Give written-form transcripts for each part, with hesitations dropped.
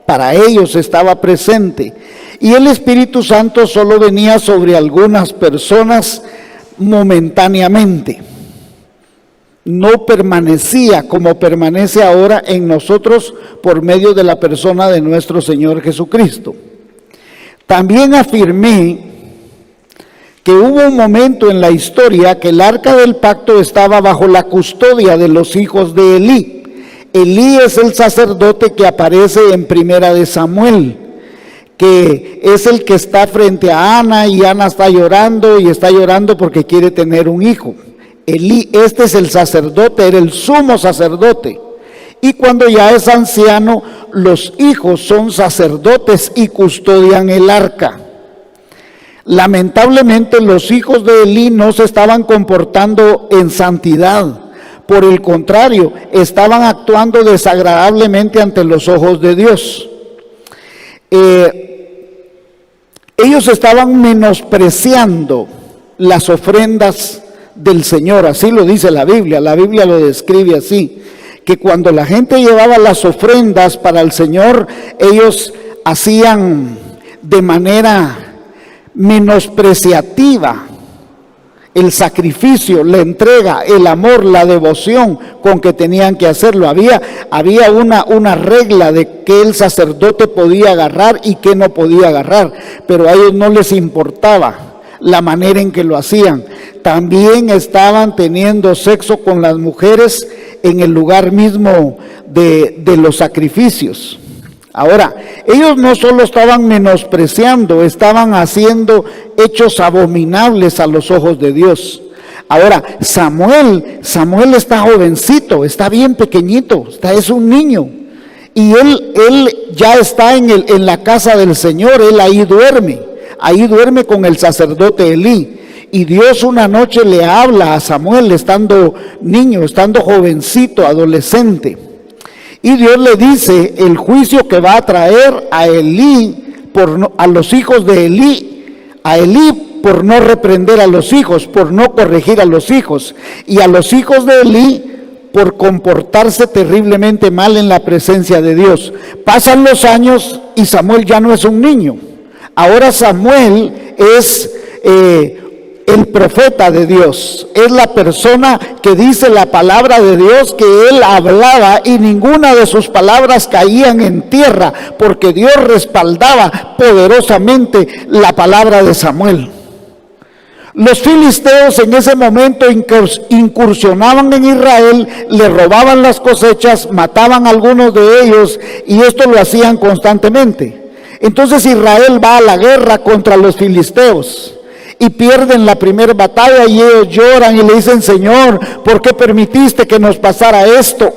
para ellos estaba presente. Y el Espíritu Santo solo venía sobre algunas personas momentáneamente. No permanecía como permanece ahora en nosotros por medio de la persona de nuestro Señor Jesucristo. También afirmé que hubo un momento en la historia que el arca del pacto estaba bajo la custodia de los hijos de Elí. Elí es el sacerdote que aparece en Primera de Samuel, que es el que está frente a Ana, y Ana está llorando, y está llorando porque quiere tener un hijo. Elí, este es el sacerdote, era el sumo sacerdote. Y cuando ya es anciano, los hijos son sacerdotes y custodian el arca. Lamentablemente los hijos de Elí no se estaban comportando en santidad. Por el contrario, estaban actuando desagradablemente ante los ojos de Dios. Ellos estaban menospreciando las ofrendas del Señor, así lo dice la Biblia lo describe así, que cuando la gente llevaba las ofrendas para el Señor, ellos hacían de manera menospreciativa el sacrificio, la entrega, el amor, la devoción con que tenían que hacerlo. Había una regla de que el sacerdote podía agarrar y que no podía agarrar, pero a ellos no les importaba la manera en que lo hacían. También estaban teniendo sexo con las mujeres en el lugar mismo de los sacrificios. Ahora, ellos no solo estaban menospreciando, estaban haciendo hechos abominables a los ojos de Dios. Ahora, Samuel está jovencito, está bien pequeñito, es un niño. Y él ya está en la casa del Señor, él ahí duerme con el sacerdote Elí. Y Dios una noche le habla a Samuel estando niño, estando jovencito, adolescente. Y Dios le dice el juicio que va a traer a Elí, a los hijos de Elí, a Elí por no reprender a los hijos, por no corregir a los hijos, y a los hijos de Elí por comportarse terriblemente mal en la presencia de Dios. Pasan los años y Samuel ya no es un niño. Ahora Samuel es el profeta de Dios, es la persona que dice la palabra de Dios, que él hablaba y ninguna de sus palabras caían en tierra, porque Dios respaldaba poderosamente la palabra de Samuel. Los filisteos en ese momento incursionaban en Israel, le robaban las cosechas, mataban a algunos de ellos, y esto lo hacían constantemente. Entonces Israel va a la guerra contra los filisteos y pierden la primera batalla, y ellos lloran y le dicen: Señor, ¿por qué permitiste que nos pasara esto?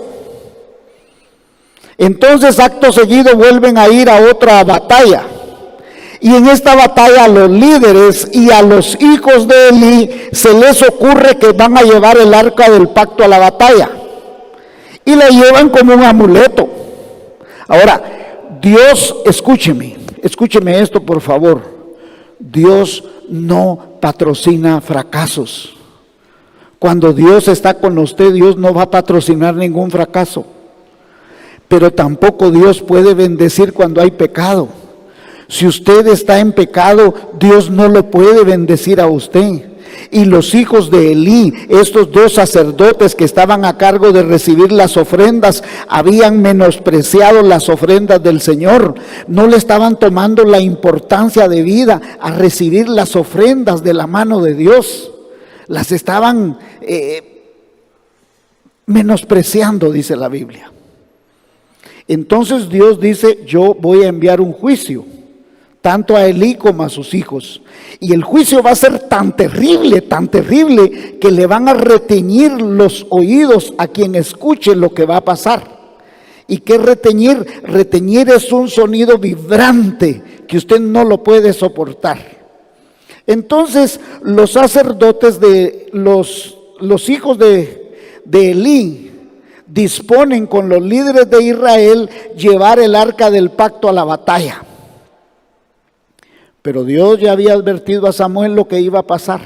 Entonces acto seguido vuelven a ir a otra batalla, y en esta batalla a los líderes y a los hijos de Elí se les ocurre que van a llevar el arca del pacto a la batalla, y la llevan como un amuleto. Ahora, Dios, escúcheme esto por favor, Dios no patrocina fracasos. Cuando Dios está con usted, Dios no va a patrocinar ningún fracaso. Pero tampoco Dios puede bendecir cuando hay pecado. Si usted está en pecado, Dios no lo puede bendecir a usted. Y los hijos de Elí, estos dos sacerdotes que estaban a cargo de recibir las ofrendas, habían menospreciado las ofrendas del Señor. No le estaban tomando la importancia de vida a recibir las ofrendas de la mano de Dios. Las estaban menospreciando, dice la Biblia. Entonces Dios dice: yo voy a enviar un juicio, tanto a Elí como a sus hijos. Y el juicio va a ser tan terrible, que le van a reteñir los oídos a quien escuche lo que va a pasar. ¿Y qué reteñir? Reteñir es un sonido vibrante que usted no lo puede soportar. Entonces los sacerdotes de los hijos de Elí disponen con los líderes de Israel llevar el arca del pacto a la batalla. Pero Dios ya había advertido a Samuel lo que iba a pasar,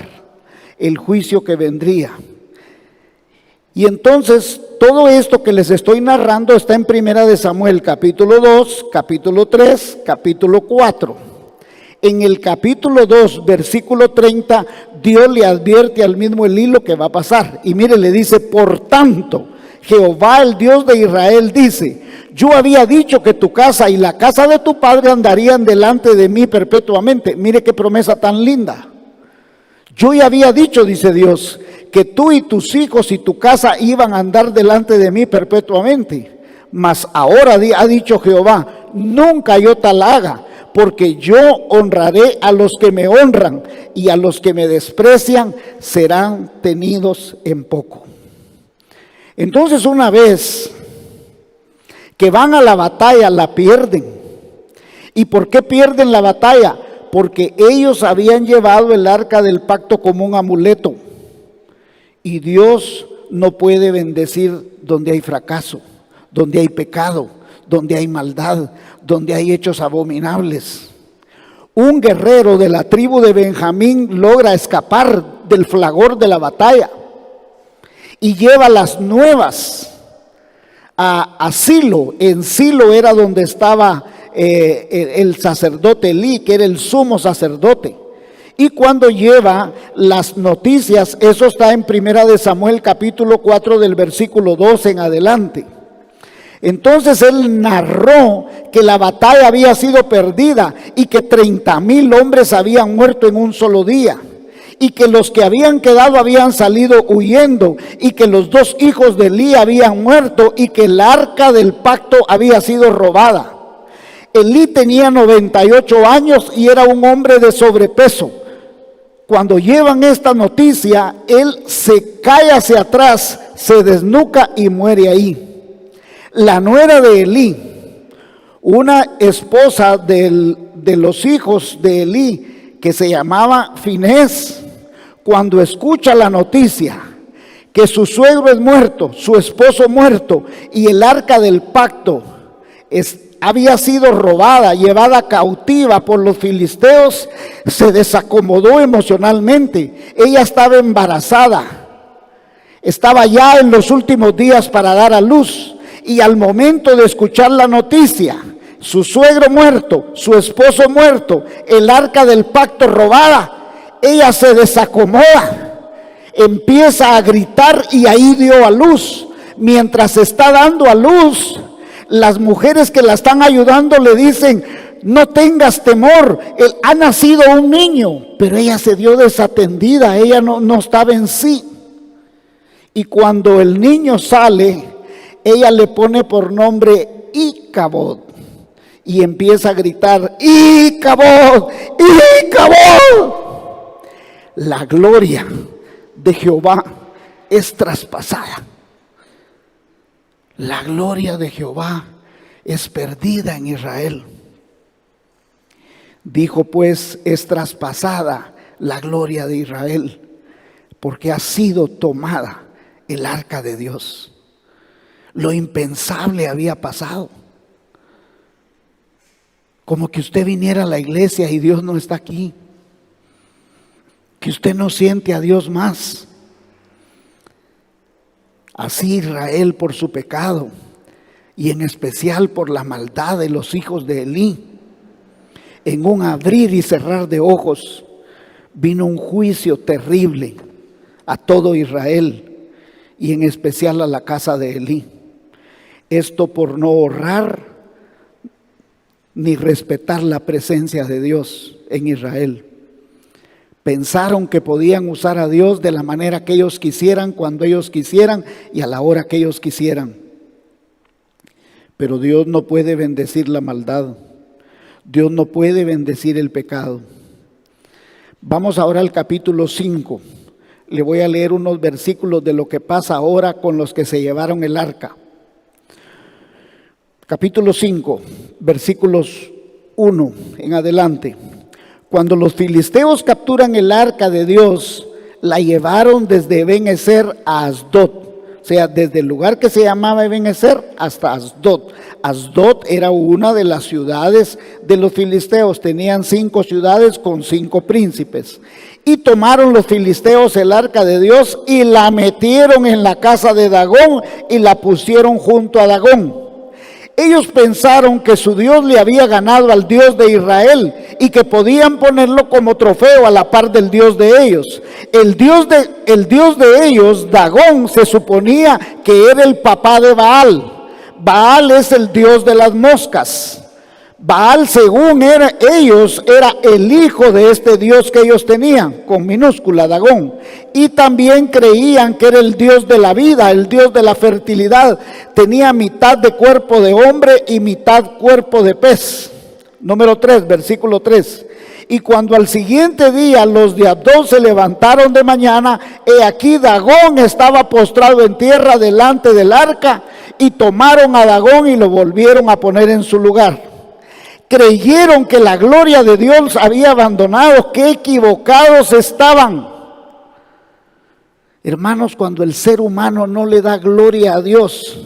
el juicio que vendría. Y entonces todo esto que les estoy narrando está en Primera de Samuel, capítulo 2, capítulo 3, capítulo 4. En el capítulo 2, versículo 30, Dios le advierte al mismo Elí lo que va a pasar. Y mire, le dice: por tanto, Jehová, el Dios de Israel, dice: yo había dicho que tu casa y la casa de tu padre andarían delante de mí perpetuamente. Mire qué promesa tan linda. Yo ya había dicho, dice Dios, que tú y tus hijos y tu casa iban a andar delante de mí perpetuamente. Mas ahora ha dicho Jehová: nunca yo tal haga, porque yo honraré a los que me honran, y a los que me desprecian serán tenidos en poco. Entonces, una vez que van a la batalla, la pierden. ¿Y por qué pierden la batalla? Porque ellos habían llevado el arca del pacto como un amuleto. Y Dios no puede bendecir donde hay fracaso, donde hay pecado, donde hay maldad, donde hay hechos abominables. Un guerrero de la tribu de Benjamín logra escapar del fragor de la batalla y lleva las nuevas a Silo. En Silo era donde estaba el sacerdote Elí, que era el sumo sacerdote. Y cuando lleva las noticias, eso está en Primera de Samuel capítulo 4 del versículo 12 en adelante. Entonces él narró que la batalla había sido perdida y que 30,000 hombres habían muerto en un solo día, y que los que habían quedado habían salido huyendo, y que los 2 hijos de Elí habían muerto, y que el arca del pacto había sido robada. Elí tenía 98 años y era un hombre de sobrepeso. Cuando llevan esta noticia, él se cae hacia atrás, se desnuca y muere ahí. La nuera de Elí, una esposa de los hijos de Elí, que se llamaba Finés, cuando escucha la noticia que su suegro es muerto, su esposo muerto, y el arca del pacto había sido robada, llevada cautiva por los filisteos, se desacomodó emocionalmente. Ella estaba embarazada, estaba ya en los últimos días para dar a luz, y al momento de escuchar la noticia, su suegro muerto, su esposo muerto, el arca del pacto robada, ella se desacomoda, empieza a gritar y ahí dio a luz. Mientras está dando a luz, las mujeres que la están ayudando le dicen: no tengas temor, ha nacido un niño. Pero ella se dio desatendida, ella no estaba en sí. Y cuando el niño sale, ella le pone por nombre Icabod y empieza a gritar: Icabod, Icabod. La gloria de Jehová es traspasada. La gloria de Jehová es perdida en Israel. Dijo pues: es traspasada la gloria de Israel, porque ha sido tomada el arca de Dios. Lo impensable había pasado. Como que usted viniera a la iglesia y Dios no está aquí. Que usted no siente a Dios más. Así Israel, por su pecado y en especial por la maldad de los hijos de Elí, en un abrir y cerrar de ojos, vino un juicio terrible a todo Israel y en especial a la casa de Elí. Esto por no honrar ni respetar la presencia de Dios en Israel. Pensaron que podían usar a Dios de la manera que ellos quisieran, cuando ellos quisieran y a la hora que ellos quisieran. Pero Dios no puede bendecir la maldad. Dios no puede bendecir el pecado. Vamos ahora al capítulo 5. Le voy a leer unos versículos de lo que pasa ahora con los que se llevaron el arca. Capítulo 5, versículos 1 en adelante. Cuando los filisteos capturan el arca de Dios, la llevaron desde Ben-Ezer a Asdod, sea, desde el lugar que se llamaba Ebenezer hasta Asdod. Asdod era una de las ciudades de los filisteos. Tenían 5 ciudades con 5 príncipes. Y tomaron los filisteos el arca de Dios y la metieron en la casa de Dagón y la pusieron junto a Dagón. Ellos pensaron que su Dios le había ganado al Dios de Israel y que podían ponerlo como trofeo a la par del Dios de ellos. El Dios de ellos, Dagón, se suponía que era el papá de Baal. Baal es el Dios de las moscas. Baal, según ellos, era el hijo de este Dios que ellos tenían, con minúscula, Dagón. Y también creían que era el Dios de la vida, el Dios de la fertilidad. Tenía mitad de cuerpo de hombre y mitad cuerpo de pez. Número 3, versículo 3. Y cuando al siguiente día los de Asdod se levantaron de mañana, he aquí Dagón estaba postrado en tierra delante del arca, y tomaron a Dagón y lo volvieron a poner en su lugar. Creyeron que la gloria de Dios había abandonado. ¡Qué equivocados estaban! Hermanos, cuando el ser humano no le da gloria a Dios,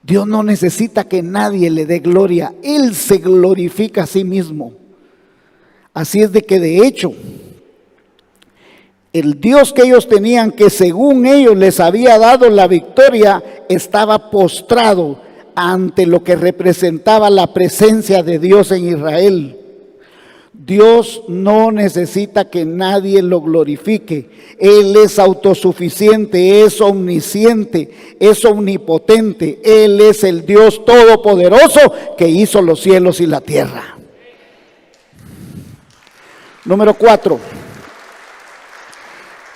Dios no necesita que nadie le dé gloria. Él se glorifica a sí mismo. Así es de que de hecho, el Dios que ellos tenían, que según ellos les había dado la victoria, estaba postrado ante lo que representaba la presencia de Dios en Israel. Dios no necesita que nadie lo glorifique. Él es autosuficiente, es omnisciente, es omnipotente. Él es el Dios todopoderoso que hizo los cielos y la tierra. Número 4.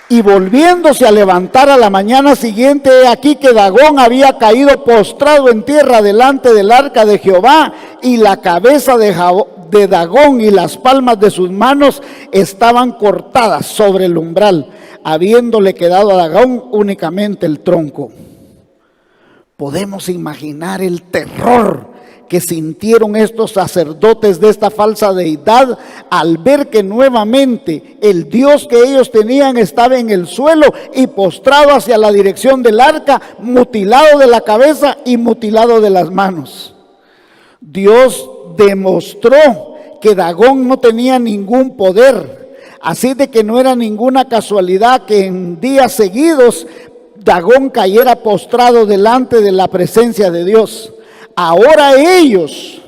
Y volviéndose a levantar a la mañana siguiente, he aquí que Dagón había caído postrado en tierra delante del arca de Jehová, y la cabeza de Dagón y las palmas de sus manos estaban cortadas sobre el umbral, habiéndole quedado a Dagón únicamente el tronco. Podemos imaginar el terror que sintieron estos sacerdotes de esta falsa deidad al ver que nuevamente el Dios que ellos tenían estaba en el suelo y postrado hacia la dirección del arca, mutilado de la cabeza y mutilado de las manos. Dios demostró que Dagón no tenía ningún poder, así de que no era ninguna casualidad que en días seguidos Dagón cayera postrado delante de la presencia de Dios. Ahora ellos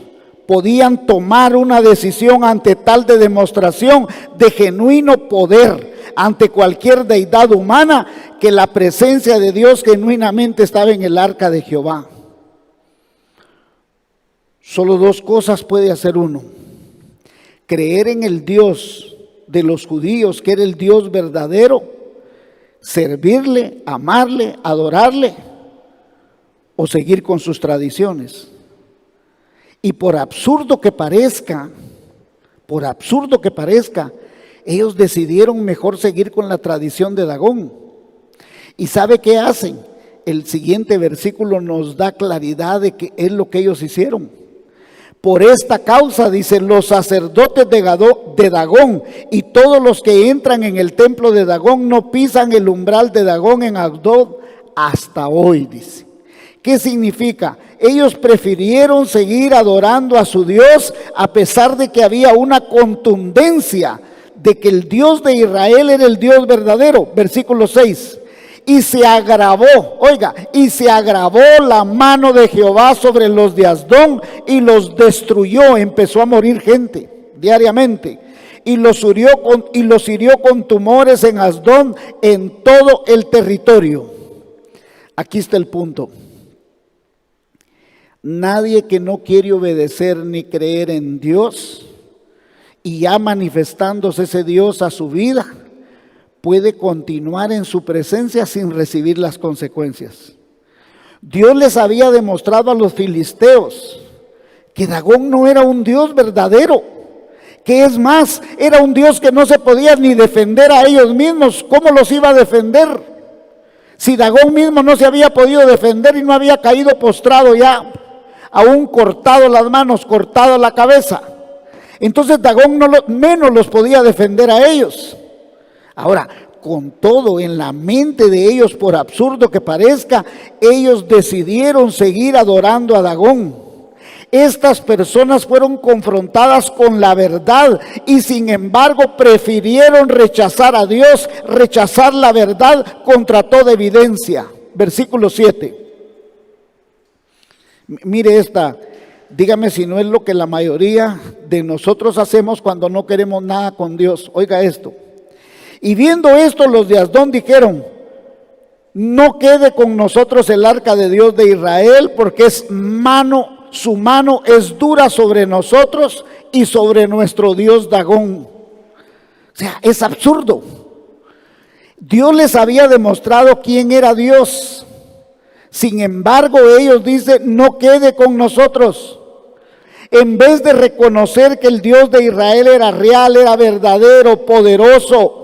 podían tomar una decisión ante tal de demostración de genuino poder ante cualquier deidad humana, que la presencia de Dios genuinamente estaba en el arca de Jehová. Solo 2 cosas puede hacer uno: creer en el Dios de los judíos, que era el Dios verdadero, servirle, amarle, adorarle, o seguir con sus tradiciones. Y por absurdo que parezca, ellos decidieron mejor seguir con la tradición de Dagón. ¿Y sabe qué hacen? El siguiente versículo nos da claridad de que es lo que ellos hicieron. Por esta causa, dice, los sacerdotes de Dagón y todos los que entran en el templo de Dagón no pisan el umbral de Dagón en Asdod hasta hoy, dice. ¿Qué significa? Ellos prefirieron seguir adorando a su Dios a pesar de que había una contundencia de que el Dios de Israel era el Dios verdadero. Versículo 6. Y se agravó la mano de Jehová sobre los de Asdod y los destruyó. Empezó a morir gente diariamente. Y los hirió con tumores en Asdod, en todo el territorio. Aquí está el punto. Nadie que no quiere obedecer ni creer en Dios, y ya manifestándose ese Dios a su vida, puede continuar en su presencia sin recibir las consecuencias. Dios les había demostrado a los filisteos que Dagón no era un Dios verdadero, que es más, era un Dios que no se podía ni defender a ellos mismos. ¿Cómo los iba a defender? Si Dagón mismo no se había podido defender y no había caído postrado ya, aún cortado las manos, cortado la cabeza. Entonces Dagón menos los podía defender a ellos. Ahora, con todo, en la mente de ellos, por absurdo que parezca, ellos decidieron seguir adorando a Dagón. Estas personas fueron confrontadas con la verdad y sin embargo prefirieron rechazar a Dios, rechazar la verdad contra toda evidencia. Versículo 7. Mire esta, dígame si no es lo que la mayoría de nosotros hacemos cuando no queremos nada con Dios. Oiga esto. Y viendo esto, los de Asdod dijeron: no quede con nosotros el arca de Dios de Israel, porque su mano es dura sobre nosotros y sobre nuestro Dios Dagón. O sea, es absurdo. Dios les había demostrado quién era Dios. Sin embargo, ellos dicen: no quede con nosotros. En vez de reconocer que el Dios de Israel era real, era verdadero, poderoso,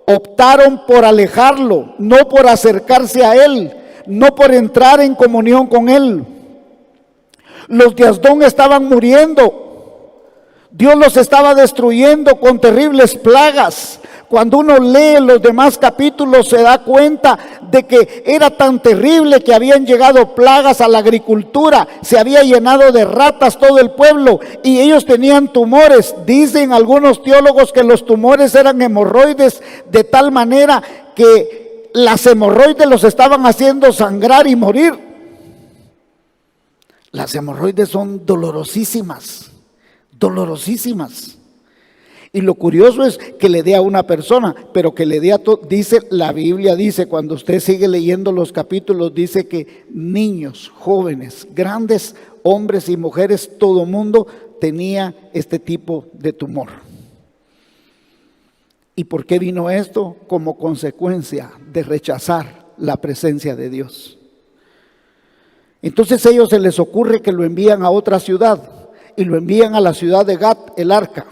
optaron por alejarlo, no por acercarse a Él, no por entrar en comunión con Él. Los de Asdod estaban muriendo. Dios los estaba destruyendo con terribles plagas. Cuando uno lee los demás capítulos se da cuenta de que era tan terrible que habían llegado plagas a la agricultura, se había llenado de ratas todo el pueblo y ellos tenían tumores. Dicen algunos teólogos que los tumores eran hemorroides, de tal manera que las hemorroides los estaban haciendo sangrar y morir. Las hemorroides son dolorosísimas, dolorosísimas. Y lo curioso es que le dé a una persona, pero que le dé a todo. Dice, la Biblia dice, cuando usted sigue leyendo los capítulos, dice que niños, jóvenes, grandes, hombres y mujeres, todo mundo tenía este tipo de tumor. ¿Y por qué vino esto? Como consecuencia de rechazar la presencia de Dios. Entonces a ellos se les ocurre que lo envían a otra ciudad y lo envían a la ciudad de Gat, el arca.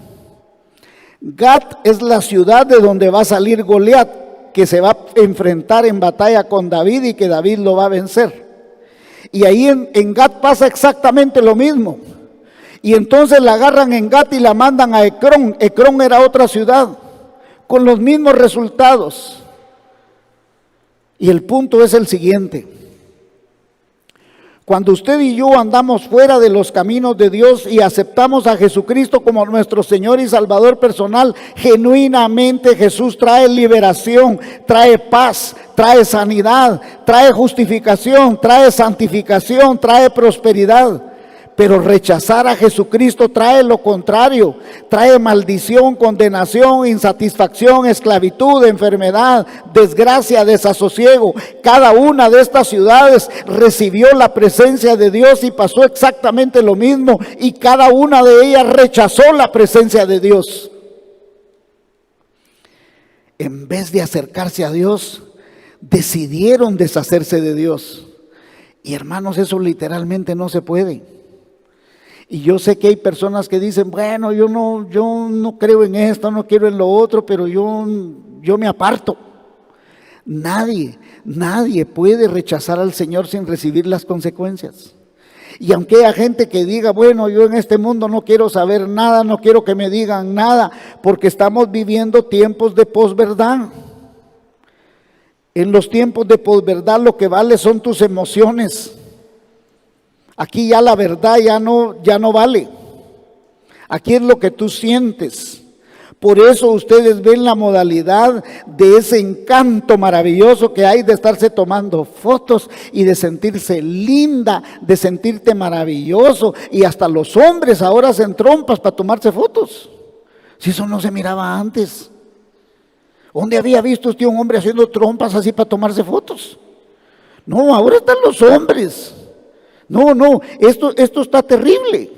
Gat es la ciudad de donde va a salir Goliat, que se va a enfrentar en batalla con David y que David lo va a vencer. Y ahí en Gat pasa exactamente lo mismo. Y entonces la agarran en Gat y la mandan a Ecrón. Ecrón era otra ciudad, con los mismos resultados. Y el punto es el siguiente. Cuando usted y yo andamos fuera de los caminos de Dios y aceptamos a Jesucristo como nuestro Señor y Salvador personal, genuinamente Jesús trae liberación, trae paz, trae sanidad, trae justificación, trae santificación, trae prosperidad. Pero rechazar a Jesucristo trae lo contrario, trae maldición, condenación, insatisfacción, esclavitud, enfermedad, desgracia, desasosiego. Cada una de estas ciudades recibió la presencia de Dios y pasó exactamente lo mismo, y cada una de ellas rechazó la presencia de Dios. En vez de acercarse a Dios, decidieron deshacerse de Dios. Y hermanos, eso literalmente no se puede. Y yo sé que hay personas que dicen: bueno, yo no creo en esto, no quiero en lo otro, pero yo me aparto. Nadie puede rechazar al Señor sin recibir las consecuencias. Y aunque haya gente que diga: bueno, yo en este mundo no quiero saber nada, no quiero que me digan nada, porque estamos viviendo tiempos de posverdad. En los tiempos de posverdad lo que vale son tus emociones. Aquí ya la verdad ya no vale. Aquí es lo que tú sientes. Por eso ustedes ven la modalidad de ese encanto maravilloso que hay de estarse tomando fotos y de sentirse linda, de sentirte maravilloso. Y hasta los hombres ahora hacen trompas para tomarse fotos. Si eso no se miraba antes. ¿Dónde había visto usted un hombre haciendo trompas así para tomarse fotos? No, ahora están los hombres. No, esto está terrible.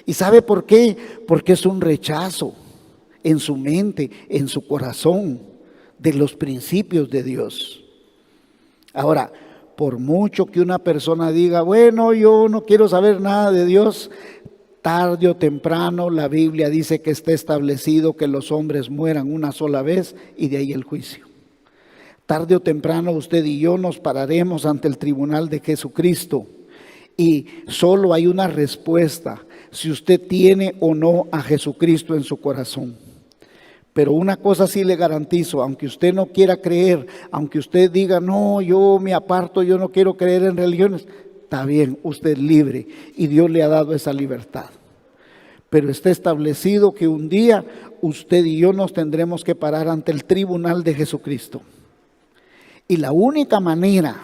¿Y sabe por qué? Porque es un rechazo en su mente, en su corazón, de los principios de Dios. Ahora, por mucho que una persona diga: bueno, yo no quiero saber nada de Dios, tarde o temprano la Biblia dice que está establecido que los hombres mueran una sola vez y de ahí el juicio. Tarde o temprano usted y yo nos pararemos ante el tribunal de Jesucristo. Y solo hay una respuesta: si usted tiene o no a Jesucristo en su corazón. Pero una cosa sí le garantizo, aunque usted no quiera creer, aunque usted diga, no, yo me aparto, yo no quiero creer en religiones, está bien, usted es libre y Dios le ha dado esa libertad. Pero está establecido que un día usted y yo nos tendremos que parar ante el tribunal de Jesucristo. Y la única manera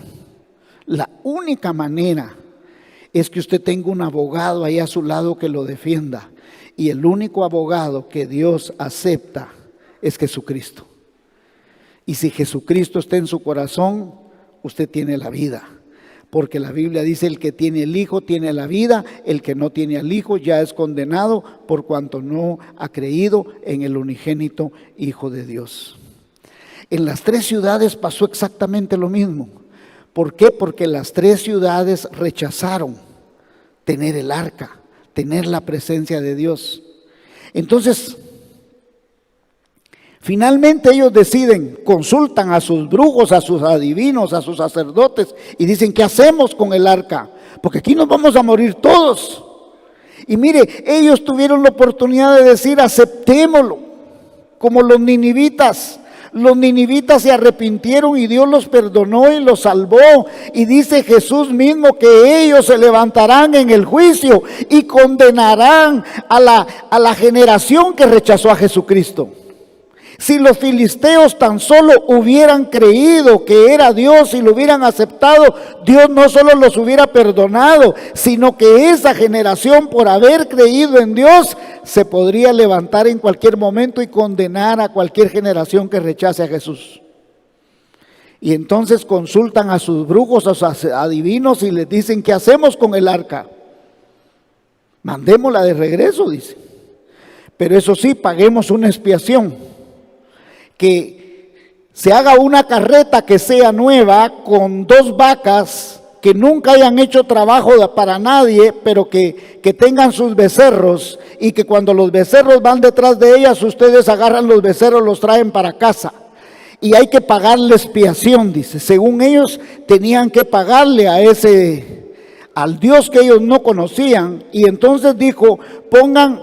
es que usted tenga un abogado ahí a su lado que lo defienda. Y el único abogado que Dios acepta es Jesucristo. Y si Jesucristo está en su corazón, usted tiene la vida. Porque la Biblia dice, el que tiene el Hijo tiene la vida, el que no tiene al Hijo ya es condenado por cuanto no ha creído en el unigénito Hijo de Dios. En las 3 ciudades pasó exactamente lo mismo. ¿Por qué? Porque las 3 ciudades rechazaron tener el arca, tener la presencia de Dios. Entonces, finalmente ellos deciden, consultan a sus brujos, a sus adivinos, a sus sacerdotes y dicen, ¿qué hacemos con el arca? Porque aquí nos vamos a morir todos. Y mire, ellos tuvieron la oportunidad de decir, aceptémoslo, como los ninivitas. Los ninivitas se arrepintieron y Dios los perdonó y los salvó. Y dice Jesús mismo que ellos se levantarán en el juicio y condenarán a la generación que rechazó a Jesucristo. Si los filisteos tan solo hubieran creído que era Dios y lo hubieran aceptado, Dios no solo los hubiera perdonado, sino que esa generación, por haber creído en Dios, se podría levantar en cualquier momento y condenar a cualquier generación que rechace a Jesús. Y entonces consultan a sus brujos, a sus adivinos y les dicen, ¿qué hacemos con el arca? Mandémosla de regreso, dice. Pero eso sí, paguemos una expiación. Que se haga una carreta que sea nueva con 2 vacas que nunca hayan hecho trabajo para nadie, pero que tengan sus becerros, y que cuando los becerros van detrás de ellas, ustedes agarran los becerros, los traen para casa. Y hay que pagarle expiación, dice. Según ellos tenían que pagarle al Dios que ellos no conocían. Y entonces dijo, pongan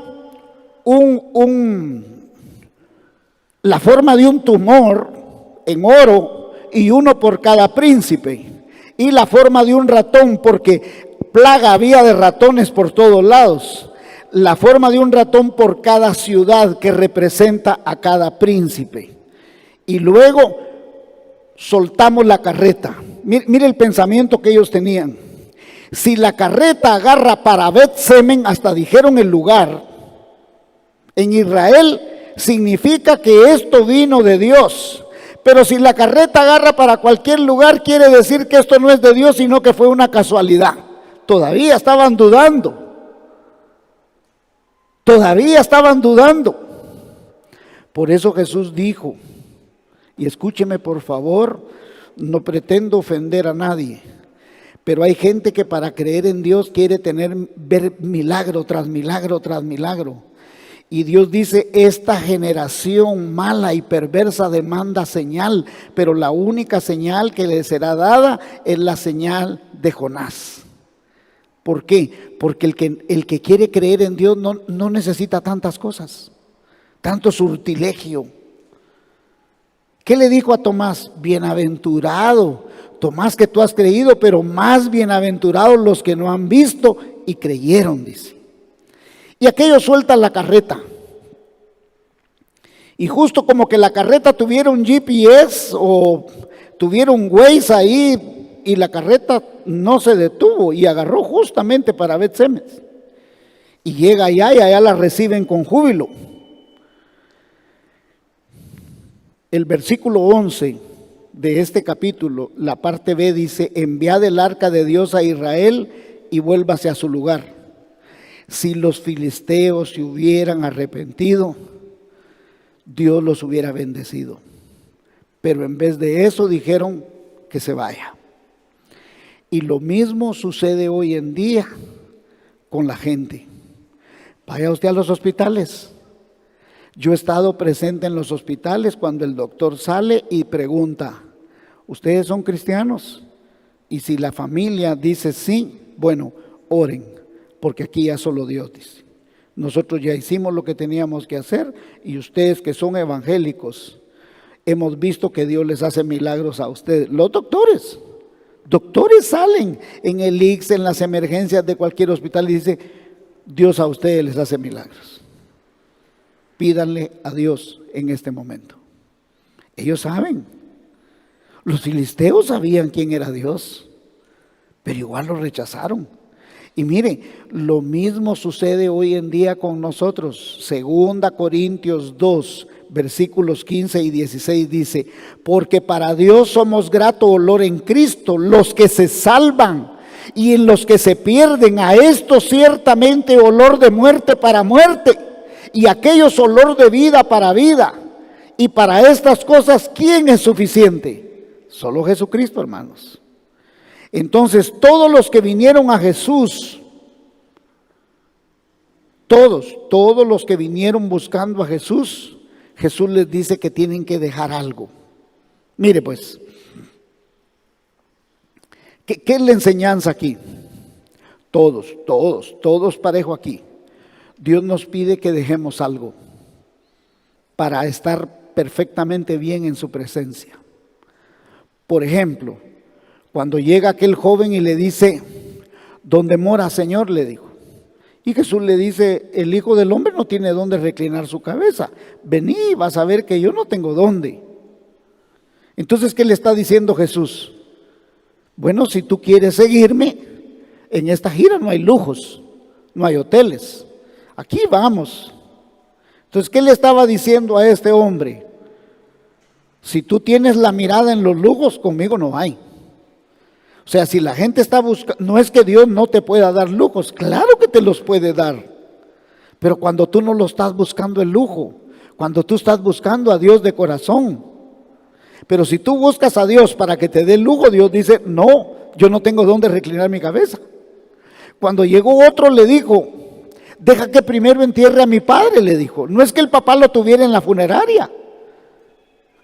la forma de un tumor en oro y uno por cada príncipe, y la forma de un ratón, porque plaga había de ratones por todos lados, la forma de un ratón por cada ciudad que representa a cada príncipe. Y luego soltamos la carreta. Mire el pensamiento que ellos tenían. Si la carreta agarra para Bet-Semen, hasta dijeron el lugar, en Israel, significa que esto vino de Dios. Pero si la carreta agarra para cualquier lugar, quiere decir que esto no es de Dios, sino que fue una casualidad. Todavía estaban dudando. Por eso Jesús dijo, y escúcheme por favor, no pretendo ofender a nadie, pero hay gente que para creer en Dios quiere ver milagro tras milagro tras milagro. Y Dios dice, esta generación mala y perversa demanda señal, pero la única señal que le será dada es la señal de Jonás. ¿Por qué? Porque el que quiere creer en Dios no necesita tantas cosas, tanto sortilegio. ¿Qué le dijo a Tomás? Bienaventurado, Tomás, que tú has creído, pero más bienaventurados los que no han visto y creyeron, dice. Y aquellos sueltan la carreta. Y justo como que la carreta tuviera un GPS o tuviera un Waze ahí, y la carreta no se detuvo y agarró justamente para Bet-Semes. Y llega allá y allá la reciben con júbilo. El versículo 11 de este capítulo, la parte B, dice, enviad el arca de Dios a Israel y vuélvase a su lugar. Si los filisteos se hubieran arrepentido, Dios los hubiera bendecido. Pero en vez de eso dijeron que se vaya. Y lo mismo sucede hoy en día con la gente. Vaya usted a los hospitales. Yo he estado presente en los hospitales cuando el doctor sale y pregunta, ¿ustedes son cristianos? Y si la familia dice sí, bueno, oren. Porque aquí ya solo Dios dice. Nosotros ya hicimos lo que teníamos que hacer y ustedes que son evangélicos, hemos visto que Dios les hace milagros a ustedes. Los doctores salen en el ICS, en las emergencias de cualquier hospital y dice, Dios a ustedes les hace milagros. Pídanle a Dios en este momento. Ellos saben. Los filisteos sabían quién era Dios, pero igual lo rechazaron. Y mire, lo mismo sucede hoy en día con nosotros. 2 Corintios 2, versículos 15 y 16 dice, porque para Dios somos grato olor en Cristo, los que se salvan y en los que se pierden, a estos ciertamente olor de muerte para muerte, y aquellos olor de vida para vida. Y para estas cosas, ¿quién es suficiente? Solo Jesucristo, hermanos. Entonces, todos los que vinieron a Jesús, todos los que vinieron buscando a Jesús, Jesús les dice que tienen que dejar algo. Mire pues, ¿qué es la enseñanza aquí? Todos parejo aquí. Dios nos pide que dejemos algo para estar perfectamente bien en su presencia. Por ejemplo, cuando llega aquel joven y le dice, ¿dónde mora, Señor?, le dijo. Y Jesús le dice, el Hijo del Hombre no tiene dónde reclinar su cabeza. Vení, vas a ver que yo no tengo dónde. Entonces, ¿qué le está diciendo Jesús? Bueno, si tú quieres seguirme, en esta gira no hay lujos, no hay hoteles. Aquí vamos. Entonces, ¿qué le estaba diciendo a este hombre? Si tú tienes la mirada en los lujos, conmigo no hay. O sea, si la gente está buscando, no es que Dios no te pueda dar lujos, claro que te los puede dar. Pero cuando tú no lo estás buscando el lujo, cuando tú estás buscando a Dios de corazón. Pero si tú buscas a Dios para que te dé lujo, Dios dice, no, yo no tengo dónde reclinar mi cabeza. Cuando llegó otro le dijo, deja que primero entierre a mi padre, le dijo. No es que el papá lo tuviera en la funeraria,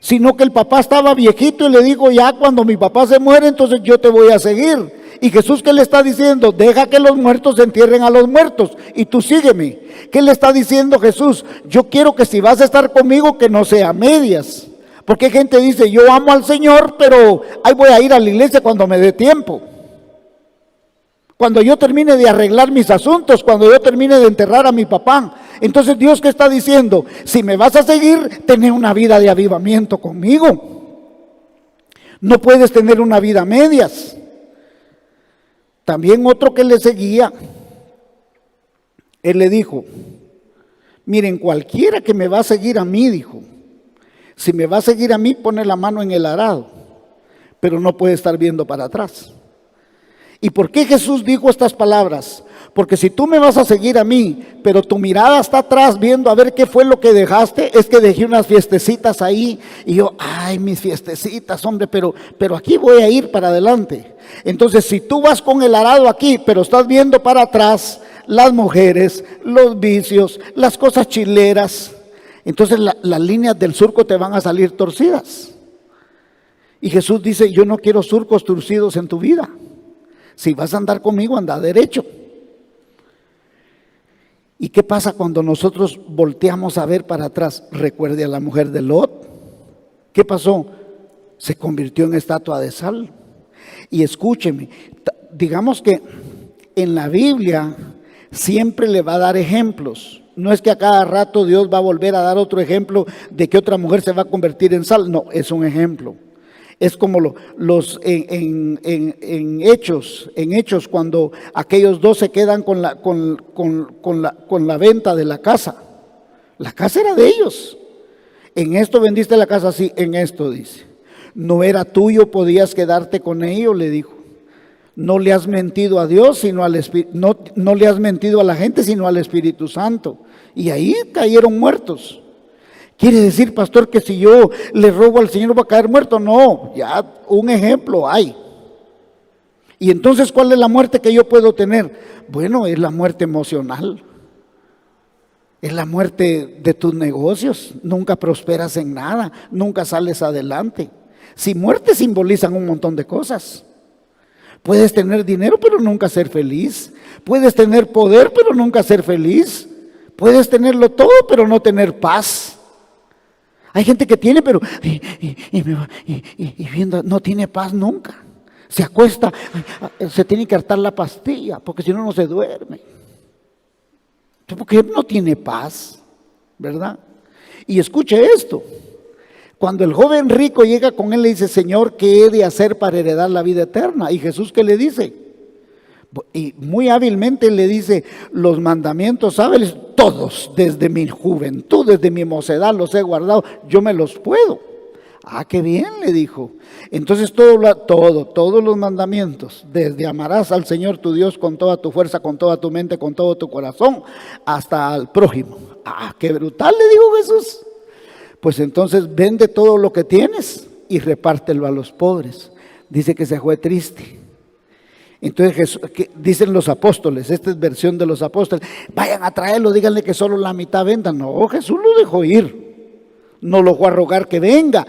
sino que el papá estaba viejito y le dijo, ya cuando mi papá se muere, entonces yo te voy a seguir. Y Jesús, ¿qué le está diciendo? Deja que los muertos entierren a los muertos y tú sígueme. ¿Qué le está diciendo Jesús? Yo quiero que si vas a estar conmigo, que no sea a medias. Porque gente dice, yo amo al Señor, pero ahí voy a ir a la iglesia cuando me dé tiempo. Cuando yo termine de arreglar mis asuntos, cuando yo termine de enterrar a mi papá. Entonces, Dios, ¿qué está diciendo? Si me vas a seguir, ten una vida de avivamiento conmigo. No puedes tener una vida a medias. También otro que le seguía, él le dijo, miren, cualquiera que me va a seguir a mí, dijo, si me va a seguir a mí, pone la mano en el arado, pero no puede estar viendo para atrás. ¿Y por qué Jesús dijo estas palabras? Porque si tú me vas a seguir a mí, pero tu mirada está atrás viendo a ver qué fue lo que dejaste, es que dejé unas fiestecitas ahí y yo, ay, mis fiestecitas, hombre, pero aquí voy a ir para adelante. Entonces, si tú vas con el arado aquí, pero estás viendo para atrás las mujeres, los vicios, las cosas chileras, entonces las líneas del surco te van a salir torcidas. Y Jesús dice, yo no quiero surcos torcidos en tu vida. Si vas a andar conmigo, anda derecho. ¿Y qué pasa cuando nosotros volteamos a ver para atrás? Recuerde a la mujer de Lot. ¿Qué pasó? Se convirtió en estatua de sal. Y escúcheme, digamos que en la Biblia siempre le va a dar ejemplos. No es que a cada rato Dios va a volver a dar otro ejemplo de que otra mujer se va a convertir en sal. No, es un ejemplo. Es como en Hechos, cuando aquellos dos se quedan con la venta de la casa. La casa era de ellos. En esto vendiste la casa, sí, en esto dice. No era tuyo, podías quedarte con ello, le dijo. No le has mentido a Dios, sino al Espíritu, no le has mentido a la gente, sino al Espíritu Santo. Y ahí cayeron muertos. ¿Quiere decir, pastor, que si yo le robo al Señor va a caer muerto? No, ya un ejemplo hay. Y entonces, ¿cuál es la muerte que yo puedo tener? Bueno, es la muerte emocional. Es la muerte de tus negocios. Nunca prosperas en nada, nunca sales adelante. Si muerte simbolizan un montón de cosas. Puedes tener dinero, pero nunca ser feliz. Puedes tener poder, pero nunca ser feliz. Puedes tenerlo todo, pero no tener paz. Hay gente que tiene, pero viendo, no tiene paz nunca. Se acuesta, se tiene que hartar la pastilla, porque si no, no se duerme. Porque no tiene paz, ¿verdad? Y escuche esto. Cuando el joven rico llega con él, le dice: Señor, ¿qué he de hacer para heredar la vida eterna? Y Jesús, ¿qué le dice? Y muy hábilmente le dice: los mandamientos, ¿sabes? Todos, desde mi juventud, desde mi mocedad los he guardado, yo me los puedo. Ah, qué bien, le dijo. Entonces todos los mandamientos, desde amarás al Señor tu Dios con toda tu fuerza, con toda tu mente, con todo tu corazón, hasta al prójimo. Ah, qué brutal, le dijo Jesús. Pues entonces vende todo lo que tienes y repártelo a los pobres. Dice que se fue triste. Entonces Jesús, dicen los apóstoles, esta es versión de los apóstoles: vayan a traerlo, díganle que solo la mitad vendan. No, Jesús lo dejó ir. No lo fue a rogar que venga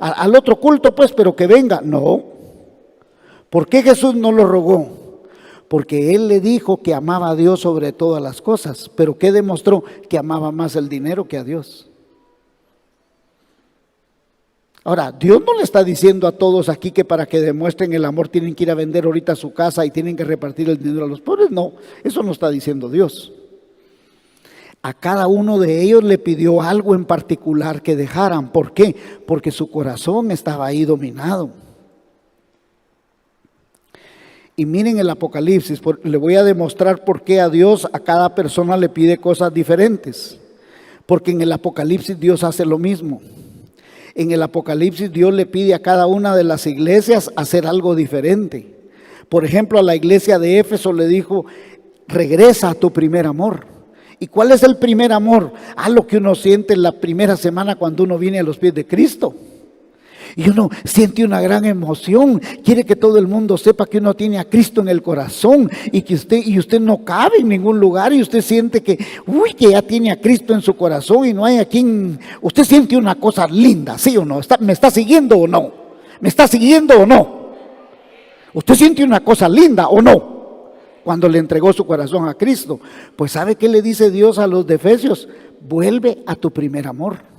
al otro culto, pues, pero que venga. No. ¿Por qué Jesús no lo rogó? Porque Él le dijo que amaba a Dios sobre todas las cosas. ¿Pero qué demostró? Que amaba más el dinero que a Dios. Ahora, Dios no le está diciendo a todos aquí que para que demuestren el amor tienen que ir a vender ahorita su casa y tienen que repartir el dinero a los pobres. No, eso no está diciendo Dios. A cada uno de ellos le pidió algo en particular que dejaran. ¿Por qué? Porque su corazón estaba ahí dominado. Y miren el Apocalipsis, le voy a demostrar por qué a Dios, a cada persona le pide cosas diferentes. Porque en el Apocalipsis Dios hace lo mismo. En el Apocalipsis Dios le pide a cada una de las iglesias hacer algo diferente. Por ejemplo, a la iglesia de Éfeso le dijo: regresa a tu primer amor. ¿Y cuál es el primer amor? Lo que uno siente en la primera semana cuando uno viene a los pies de Cristo. Y uno siente una gran emoción, quiere que todo el mundo sepa que uno tiene a Cristo en el corazón y que usted no cabe en ningún lugar, y usted siente que ya tiene a Cristo en su corazón y no hay a quien. Usted siente una cosa linda, ¿sí o no? ¿Me está siguiendo o no? ¿Me está siguiendo o no? ¿Usted siente una cosa linda o no? Cuando le entregó su corazón a Cristo. Pues ¿sabe qué le dice Dios a los de Efesios? Vuelve a tu primer amor.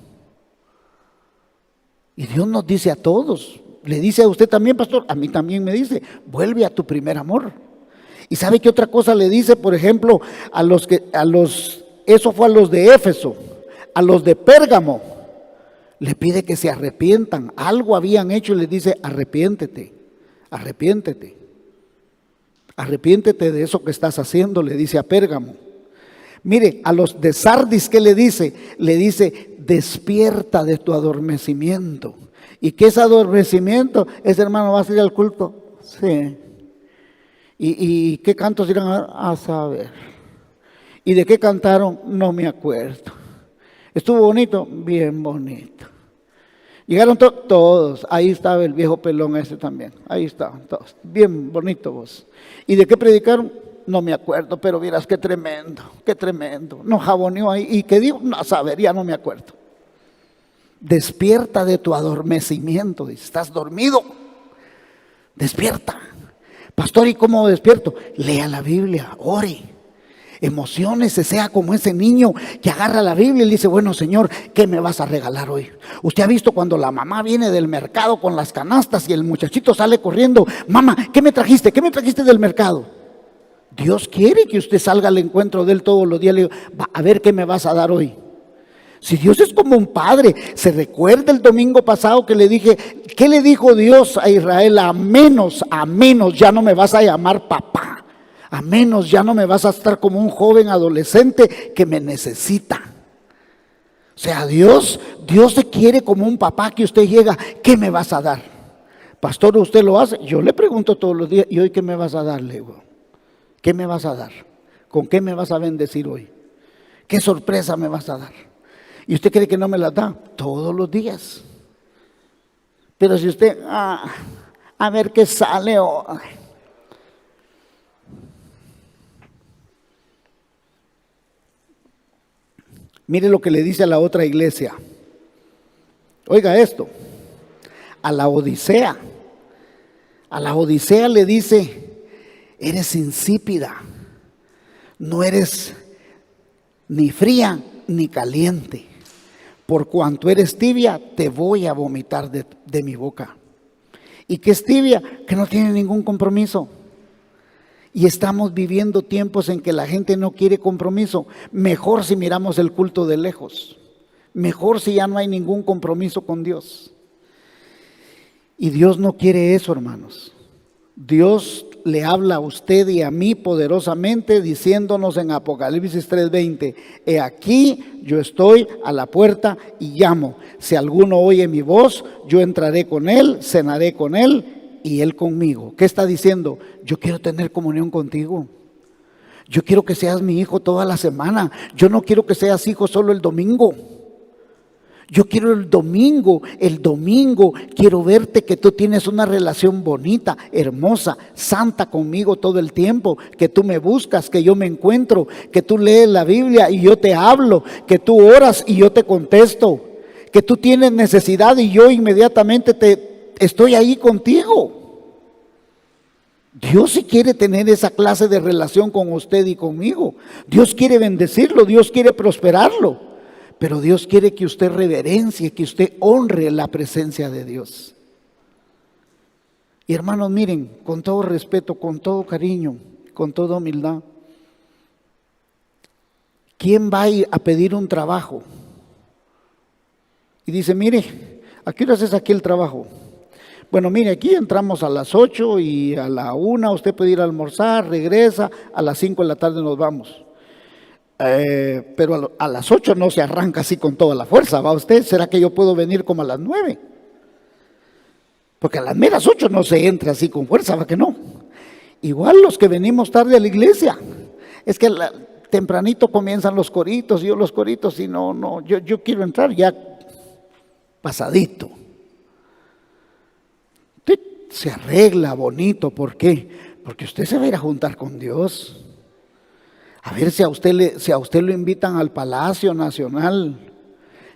Y Dios nos dice a todos, le dice a usted también, pastor, a mí también me dice: vuelve a tu primer amor. Y ¿sabe qué otra cosa le dice? Por ejemplo, eso fue a los de Éfeso. A los de Pérgamo le pide que se arrepientan. Algo habían hecho y les dice: arrepiéntete, arrepiéntete. Arrepiéntete de eso que estás haciendo, le dice a Pérgamo. Mire, a los de Sardis, ¿qué le dice? Le dice: despierta de tu adormecimiento. ¿Y qué es adormecimiento? Ese hermano, ¿vas a ir al culto? Sí. ¿Y qué cantos irán a saber? ¿Y de qué cantaron? No me acuerdo. ¿Estuvo bonito? Bien bonito. Llegaron todos, ahí estaba el viejo pelón ese también, ahí estaban todos, bien bonito vos. ¿Y de qué predicaron? No me acuerdo, pero vieras qué tremendo, nos jaboneó ahí. ¿Y qué dijo? No, a saber, ya no me acuerdo. Despierta de tu adormecimiento, dice: estás dormido, despierta. Pastor, ¿y cómo despierto? Lea la Biblia, ore. Emociónese, sea como ese niño que agarra la Biblia y le dice: bueno, Señor, ¿qué me vas a regalar hoy? Usted ha visto cuando la mamá viene del mercado con las canastas y el muchachito sale corriendo: mamá, ¿qué me trajiste? ¿Qué me trajiste del mercado? Dios quiere que usted salga al encuentro de Él todos los días. Le digo: a ver, ¿qué me vas a dar hoy? Si Dios es como un padre. Se recuerda el domingo pasado que le dije: ¿qué le dijo Dios a Israel? A menos ya no me vas a llamar papá. A menos ya no me vas a estar como un joven adolescente que me necesita. O sea, Dios se quiere como un papá que usted llega: ¿qué me vas a dar? Pastor, ¿usted lo hace? Yo le pregunto todos los días: ¿y hoy qué me vas a dar? Le digo: ¿qué me vas a dar? ¿Con qué me vas a bendecir hoy? ¿Qué sorpresa me vas a dar? ¿Y usted cree que no me la da? Todos los días. Pero si usted, a ver qué sale hoy. Mire lo que le dice a la otra iglesia. Oiga esto. A la Odisea. A la Odisea le dice: eres insípida. No eres ni fría ni caliente. Por cuanto eres tibia, te voy a vomitar de mi boca. ¿Y qué es tibia? Que no tiene ningún compromiso. Y estamos viviendo tiempos en que la gente no quiere compromiso. Mejor si miramos el culto de lejos. Mejor si ya no hay ningún compromiso con Dios. Y Dios no quiere eso, hermanos. Dios le habla a usted y a mí poderosamente diciéndonos en Apocalipsis 3:20: he aquí, yo estoy a la puerta y llamo. Si alguno oye mi voz, yo entraré con él, cenaré con él y él conmigo. ¿Qué está diciendo? Yo quiero tener comunión contigo. Yo quiero que seas mi hijo toda la semana. Yo no quiero que seas hijo solo el domingo. Yo quiero el domingo quiero verte que tú tienes una relación bonita, hermosa, santa conmigo todo el tiempo, que tú me buscas, que yo me encuentro, que tú lees la Biblia y yo te hablo, que tú oras y yo te contesto, que tú tienes necesidad y yo inmediatamente estoy ahí contigo. Dios sí quiere tener esa clase de relación con usted y conmigo. Dios quiere bendecirlo, Dios quiere prosperarlo. Pero Dios quiere que usted reverencie, que usted honre la presencia de Dios. Y hermanos, miren, con todo respeto, con todo cariño, con toda humildad, ¿quién va a ir a pedir un trabajo? Y dice, mire, ¿a qué hora es aquí el trabajo? Bueno, mire, aquí entramos a las 8 y a la 1 usted puede ir a almorzar, regresa, a las 5 de la tarde nos vamos. Pero a las 8 no se arranca así con toda la fuerza, ¿va usted? ¿Será que yo puedo venir como a las 9? Porque a las meras 8 no se entra así con fuerza, ¿va que no? Igual los que venimos tarde a la iglesia, es que tempranito comienzan los coritos, yo los coritos y yo quiero entrar ya pasadito. Usted se arregla bonito, ¿por qué? Porque usted se va a ir a juntar con Dios. A ver si a usted lo invitan al Palacio Nacional.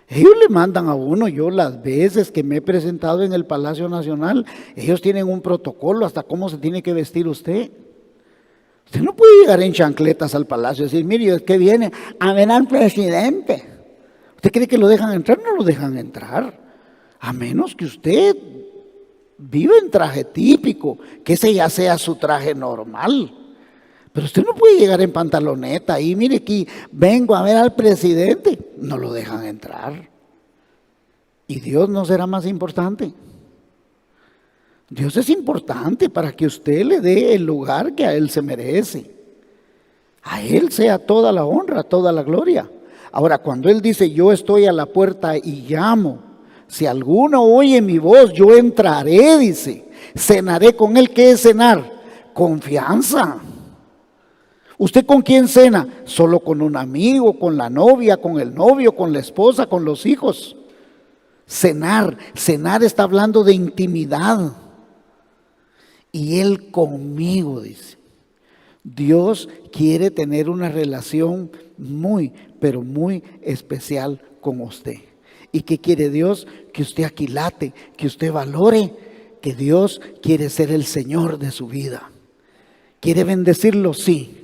Ellos le mandan a uno. Yo las veces que me he presentado en el Palacio Nacional, ellos tienen un protocolo hasta cómo se tiene que vestir usted. Usted no puede llegar en chancletas al palacio y decir, mire, es que viene a ver al presidente. ¿Usted cree que lo dejan entrar? No lo dejan entrar. A menos que usted viva en traje típico, que ese ya sea su traje normal. Pero usted no puede llegar en pantaloneta y mire aquí, vengo a ver al presidente. No lo dejan entrar. ¿Y Dios no será más importante? Dios es importante para que usted le dé el lugar que a Él se merece. A Él sea toda la honra, toda la gloria. Ahora, cuando Él dice, yo estoy a la puerta y llamo, si alguno oye mi voz, yo entraré, dice, cenaré con Él. ¿Qué es cenar? Confianza. ¿Usted con quién cena? Solo con un amigo, con la novia, con el novio, con la esposa, con los hijos. Cenar está hablando de intimidad. Y Él conmigo, dice. Dios quiere tener una relación muy, pero muy especial con usted. ¿Y qué quiere Dios? Que usted aquilate, que usted valore, que Dios quiere ser el Señor de su vida. ¿Quiere bendecirlo? Sí.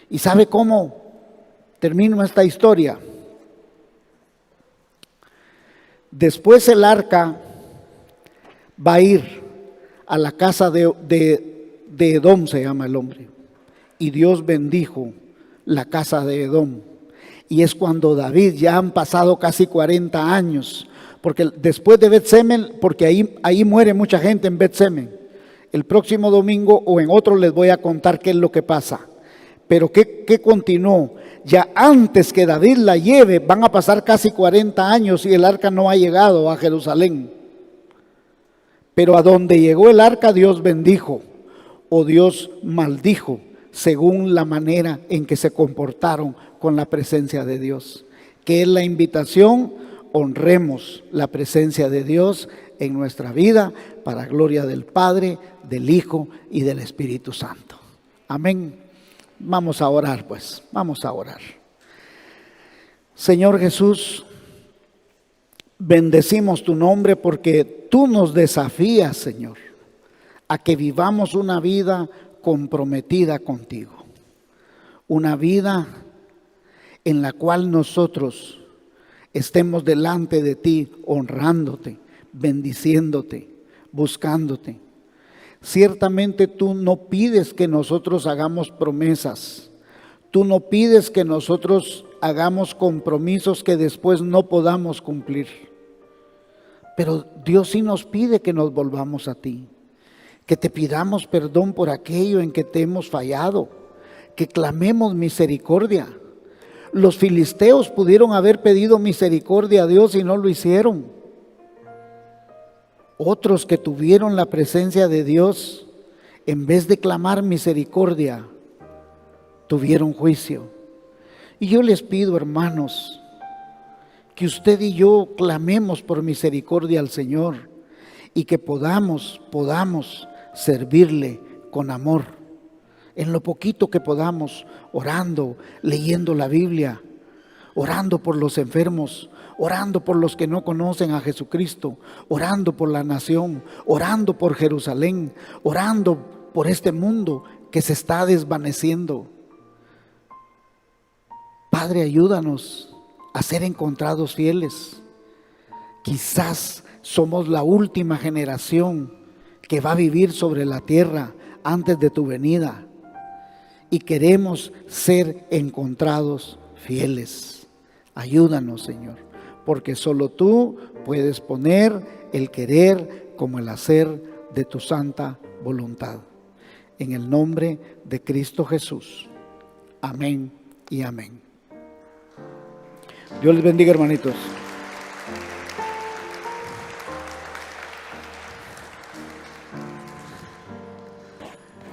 ¿Y sabe cómo termino esta historia? Después el arca va a ir a la casa de Edom, se llama el hombre. Y Dios bendijo la casa de Edom. Y es cuando David, ya han pasado casi 40 años, porque después de Bet-Semen, porque ahí muere mucha gente en Bet-Semen. El próximo domingo o en otro les voy a contar qué es lo que pasa. Pero ¿qué continuó? Ya antes que David la lleve, van a pasar casi 40 años y el arca no ha llegado a Jerusalén. Pero a donde llegó el arca, Dios bendijo o Dios maldijo, según la manera en que se comportaron con la presencia de Dios. Que es la invitación, honremos la presencia de Dios en nuestra vida para gloria del Padre, del Hijo y del Espíritu Santo. Amén. Vamos a orar pues, vamos a orar. Señor Jesús, bendecimos tu nombre porque tú nos desafías, Señor, a que vivamos una vida comprometida contigo. Una vida en la cual nosotros estemos delante de ti, honrándote, bendiciéndote, buscándote. Ciertamente tú no pides que nosotros hagamos promesas, tú no pides que nosotros hagamos compromisos que después no podamos cumplir. Pero Dios sí nos pide que nos volvamos a ti, que te pidamos perdón por aquello en que te hemos fallado, que clamemos misericordia. Los filisteos pudieron haber pedido misericordia a Dios y no lo hicieron. Otros que tuvieron la presencia de Dios, en vez de clamar misericordia, tuvieron juicio. Y yo les pido, hermanos, que usted y yo clamemos por misericordia al Señor y que podamos servirle con amor, en lo poquito que podamos, orando, leyendo la Biblia, orando por los enfermos, orando por los que no conocen a Jesucristo, orando por la nación, orando por Jerusalén, orando por este mundo que se está desvaneciendo. Padre, ayúdanos a ser encontrados fieles. Quizás somos la última generación que va a vivir sobre la tierra antes de tu venida y queremos ser encontrados fieles. Ayúdanos, Señor, porque solo tú puedes poner el querer como el hacer de tu santa voluntad. En el nombre de Cristo Jesús. Amén y amén. Dios les bendiga, hermanitos.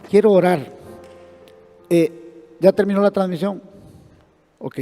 Quiero orar. ¿Ya terminó la transmisión? Ok.